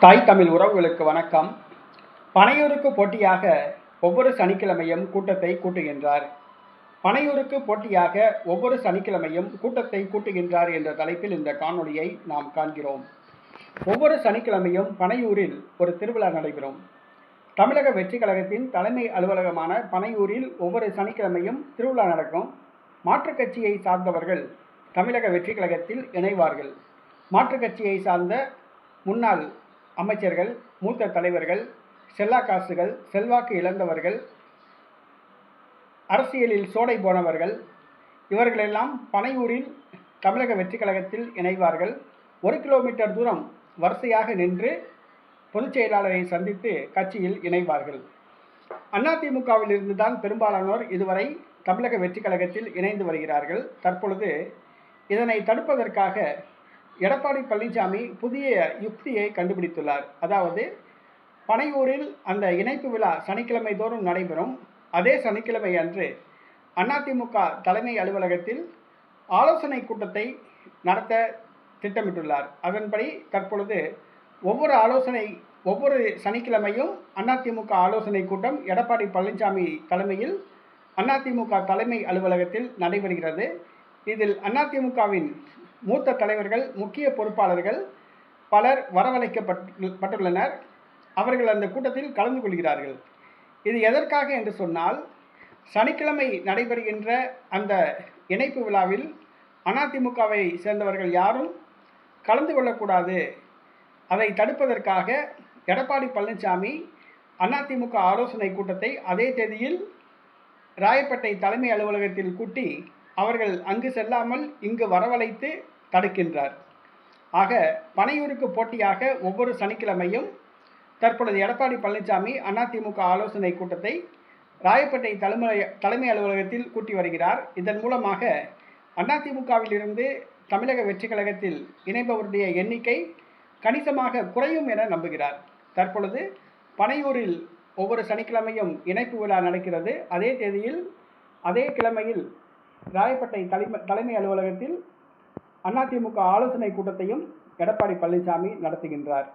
தாய் தமிழ் உறவுகளுக்கு வணக்கம். பனையூருக்கு போட்டியாக ஒவ்வொரு சனிக்கிழமையும் கூட்டத்தை கூட்டுகின்றார். பனையூருக்கு போட்டியாக ஒவ்வொரு சனிக்கிழமையும் கூட்டத்தை கூட்டுகின்றார் என்ற தலைப்பில் இந்த காணொளியை நாம் காண்கிறோம். ஒவ்வொரு சனிக்கிழமையும் பனையூரில் ஒரு திருவிழா நடைபெறும். தமிழக வெற்றி கழகத்தின் தலைமை அலுவலகமான பனையூரில் ஒவ்வொரு சனிக்கிழமையும் திருவிழா நடக்கும். மாற்றுக் கட்சியை சார்ந்தவர்கள் தமிழக வெற்றி கழகத்தில் இணைவார்கள். மாற்றுக் கட்சியை சார்ந்த முன்னாள் அமைச்சர்கள், மூத்த தலைவர்கள், செல்லா காசுகள், செல்வாக்கு இழந்தவர்கள், அரசியலில் சோடை போனவர்கள், இவர்களெல்லாம் பனையூரில் தமிழக வெற்றி கழகத்தில் இணைவார்கள். 1 கிலோமீட்டர் தூரம் வரிசையாக நின்று பொதுச் செயலாளரை சந்தித்து கட்சியில் இணைவார்கள். அதிமுகவில் இருந்துதான் பெரும்பாலானோர் இதுவரை தமிழக வெற்றி கழகத்தில் இணைந்து வருகிறார்கள். தற்பொழுது இதனை தடுப்பதற்காக எடப்பாடி பழனிசாமி புதிய யுக்தியை கண்டுபிடித்துள்ளார். அதாவது, பனையூரில் அந்த இணைப்பு விழா சனிக்கிழமை தோறும் நடைபெறும். அதே சனிக்கிழமை அன்று அதிமுக தலைமை அலுவலகத்தில் ஆலோசனை கூட்டத்தை நடத்த திட்டமிட்டுள்ளார். அதன்படி தற்பொழுது ஒவ்வொரு சனிக்கிழமையும் அதிமுக ஆலோசனை கூட்டம் எடப்பாடி பழனிசாமி தலைமையில் அதிமுக தலைமை அலுவலகத்தில் நடைபெறுகிறது. இதில் அதிமுகவின் மூத்த தலைவர்கள், முக்கிய பொறுப்பாளர்கள் பலர் வரவழைக்கப்பட்டுள்ளனர். அவர்கள் அந்த கூட்டத்தில் கலந்து கொள்கிறார்கள். இது எதற்காக என்று சொன்னால், சனிக்கிழமை நடைபெறுகின்ற அந்த இணைப்பு விழாவில் அதிமுகவை சேர்ந்தவர்கள் யாரும் கலந்து கொள்ளக்கூடாது. அதை தடுப்பதற்காக எடப்பாடி பழனிசாமி அதிமுக ஆலோசனை கூட்டத்தை அதே தேதியில் ராயப்பேட்டை தலைமை அலுவலகத்தில் கூட்டி அவர்கள் அங்கு செல்லாமல் இங்கு வரவழைத்து தடுக்கின்றார். ஆக, பனையூருக்கு போட்டியாக ஒவ்வொரு சனிக்கிழமையும் தற்பொழுது எடப்பாடி பழனிசாமி அதிமுக ஆலோசனை கூட்டத்தை ராயப்பேட்டை தலைமை அலுவலகத்தில் கூட்டி வருகிறார். இதன் மூலமாக அதிமுகவில் இருந்து தமிழக வெற்றி கழகத்தில் இணைப்பவருடைய எண்ணிக்கை கணிசமாக குறையும் என நம்புகிறார். தற்பொழுது பனையூரில் ஒவ்வொரு சனிக்கிழமையும் இணைப்பு விழா நடக்கிறது. அதே தேதியில் அதே கிழமையில் ராயப்பேட்டை தலைமை அலுவலகத்தில் அதிமுக ஆலோசனை கூட்டத்தையும் எடப்பாடி பழனிசாமி நடத்துகின்றார்.